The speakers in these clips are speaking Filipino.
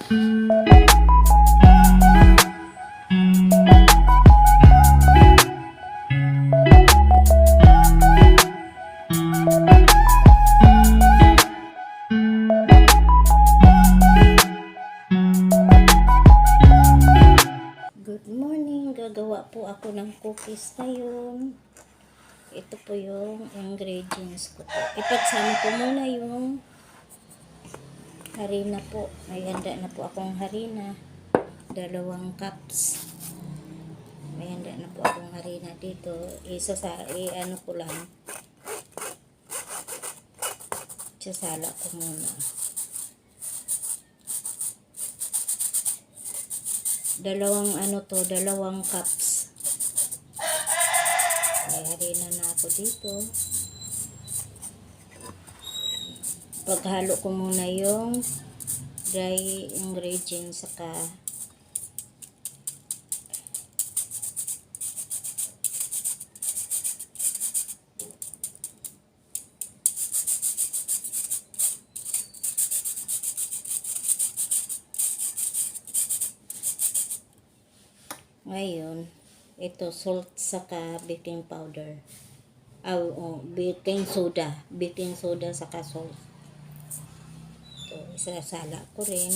Good morning, gagawa po ako ng cookies ngayon. Ito po yung ingredients ko po. Ipagsama ko muna yung harina po. May handa na po akong harina. 2 cups. May handa na po akong harina dito. Ano ko lang. Sasala ko muna. 2 cups. May harina na ako dito. Paghalo ko muna yung dry ingredients saka ngayon, ito salt saka baking powder. Baking soda saka salt. Ito, isasala ko rin.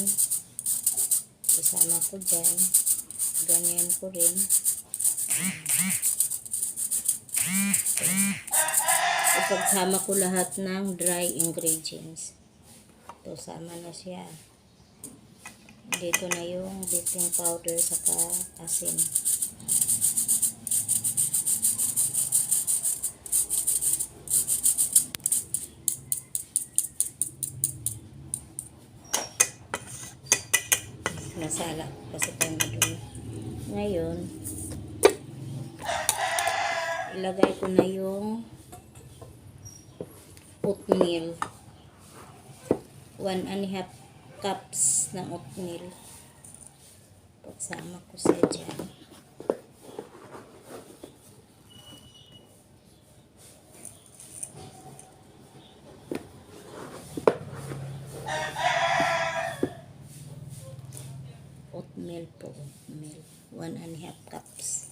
Isama ko dyan. Ganyan ko rin. Ito. Ipagsama ko lahat ng dry ingredients. Ito, sama na siya. Dito na yung baking powder saka asin. Nasala kasi tayo madumi. Ngayon, ilagay ko na yung oatmeal. 1.5 cups ng oatmeal. Pagsama ko siya dyan. Oatmeal po. Oatmeal. 1.5 cups.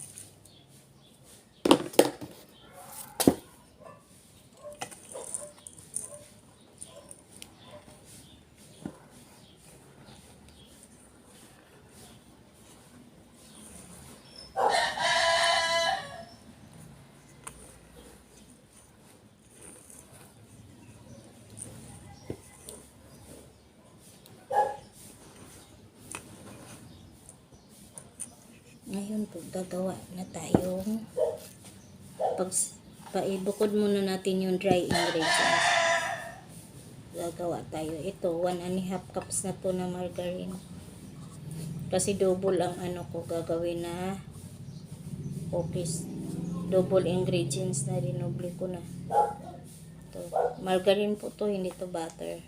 Ngayon po, gagawa na tayong paibukod muna natin yung dry ingredients. Gagawa tayo. Ito, 1.5 cups na to na margarine. Kasi double ang ano ko gagawin na cookies. Double ingredients na dinoble ko na. Ito, margarine po to, hindi to butter.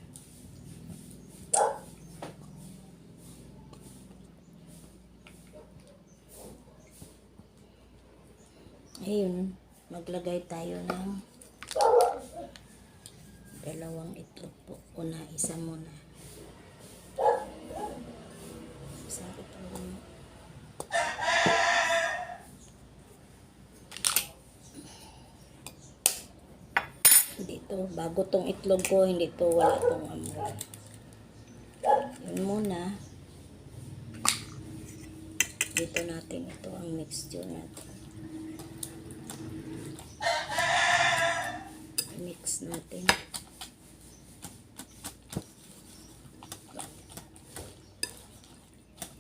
Ayun, maglagay tayo ng 2 itlog po. Isa muna. Sorry po. Hindi to, bago tong itlog ko, hindi to, wala tong amoy. Yun muna. Dito natin, ito ang mixture natin. Mix natin.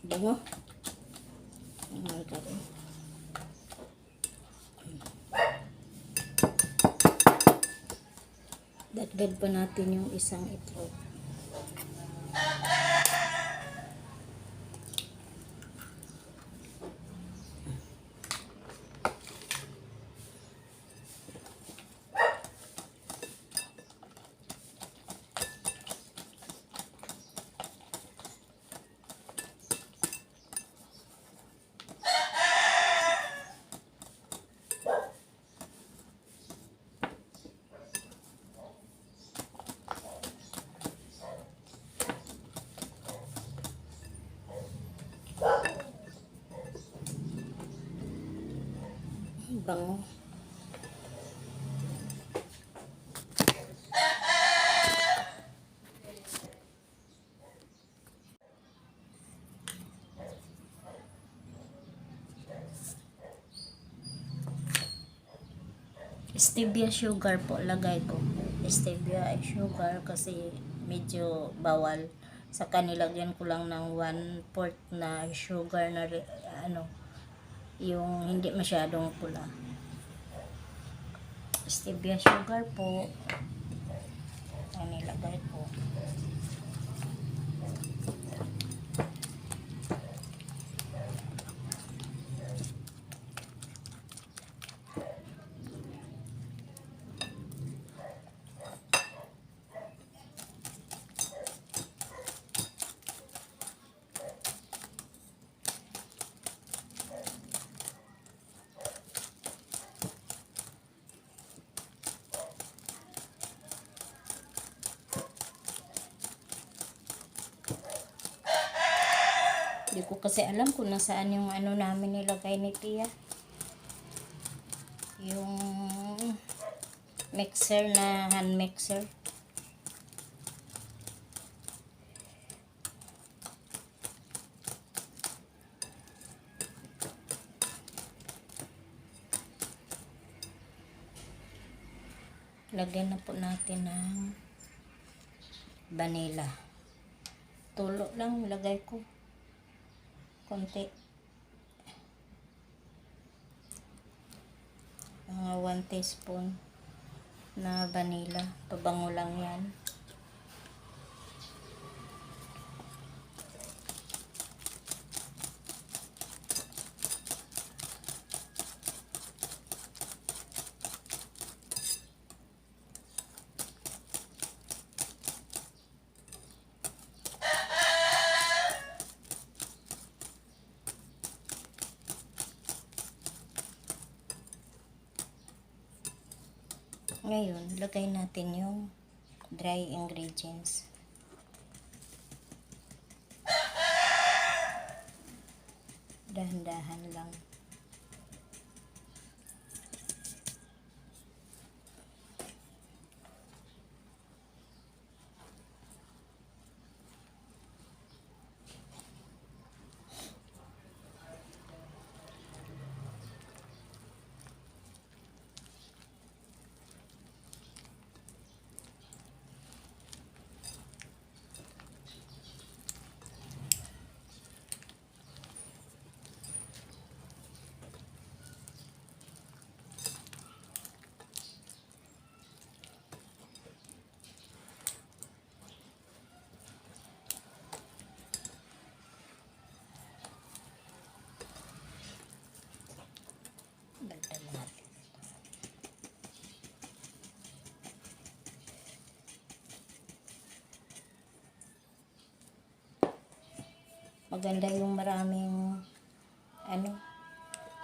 Bango. Ang margarine. Dagdag pa natin yung isang itlog. Bango. Stevia sugar po lagay ko. Stevia ay sugar kasi medyo bawal. Sa kanilagyan ko lang ng 1/4 na sugar na ano, yung hindi masyadong pula. Stevia sugar po. Ang nilagay ko. Hindi ko kasi alam kung nasaan yung ano namin nilagay ni Tia. Yung mixer na hand mixer. Lagyan na po natin ng vanilla. Tulo lang lagay ko. Konti. Mga 1 teaspoon na vanilla. Pabango lang yan. Ngayon, lagay natin yung dry ingredients. Dahan-dahan lang. Dagdag natin. Maganda yung maraming ano,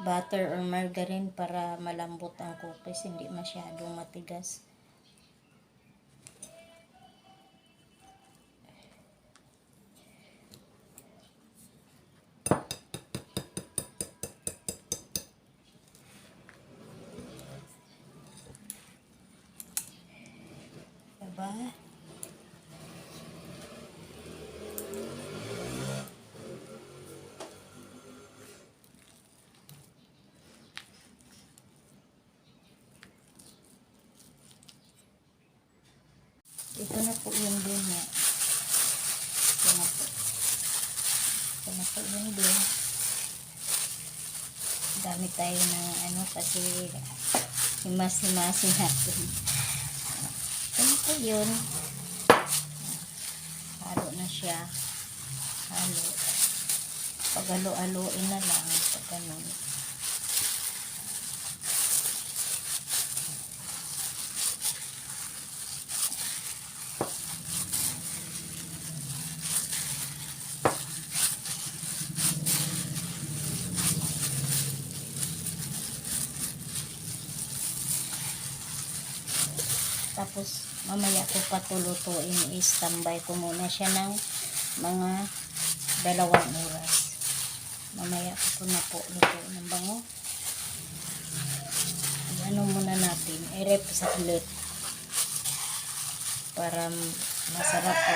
butter or margarine para malambot ang cookies, hindi masyadong matigas. Diba? Ito na po yung dunya. Ito na po. Ito na po yung dunya. Dami tayo ng ano kasi himas-himasin natin. Ito na po yun. Halo na siya. Halo. Pag-halo-haloin na lang. Pag ganun. Tapos, mamaya ko patulutuin, i-standby ko muna siya ng mga 2 oras. Mamaya ko na po luto ng bango. ano muna natin, i-rep saglit para masarap po.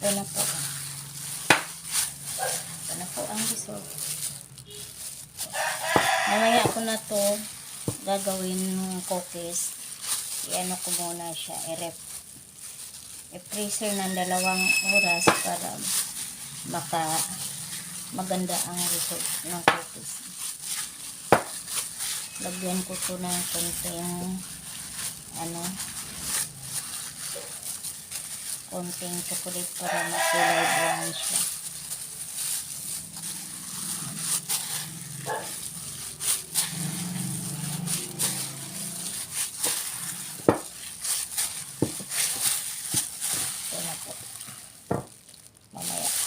Ito na po. Ito na po ang result. Mamaya ko na to gagawin ng cookies. I-ano ko muna siya, i-freezer ng 2 oras para maganda ang result ng cookies. Lagyan ko to ng konting konting chocolate para makulay brown siya.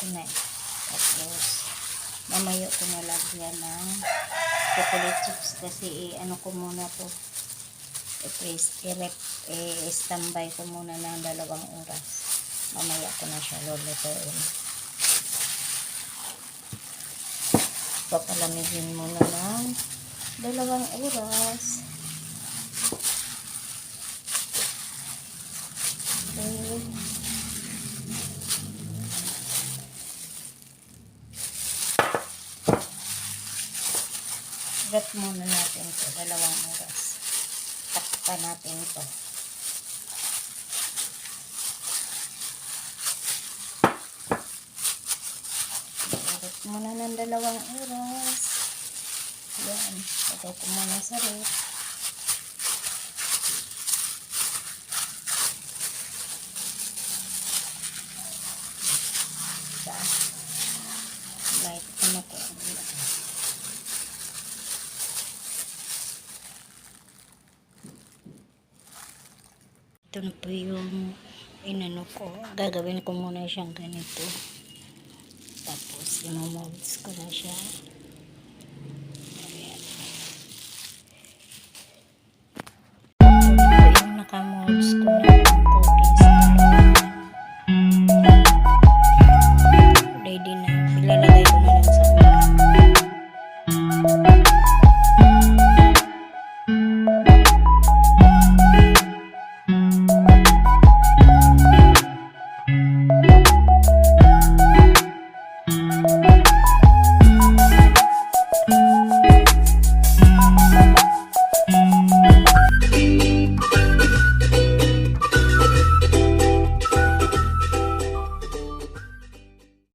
Tapos mamaya ko nalagyan ng chocolate chips kasi ano ko muna to i-standby ko muna ng 2 oras. Mamaya ko na siya lulutuin. Papalamigin muna ng 2 oras. Okay. Rep muna natin ito, 2 oras. Takpan natin ito. Rep muna ng 2 oras. Yan, lagay ko muna sa rep. Light ano ko. Ito na po yung inano ko. Gagawin ko muna siyang ganito. Tapos imamolds ko na siya. Ayan. Ito po yung nakamolds ko na.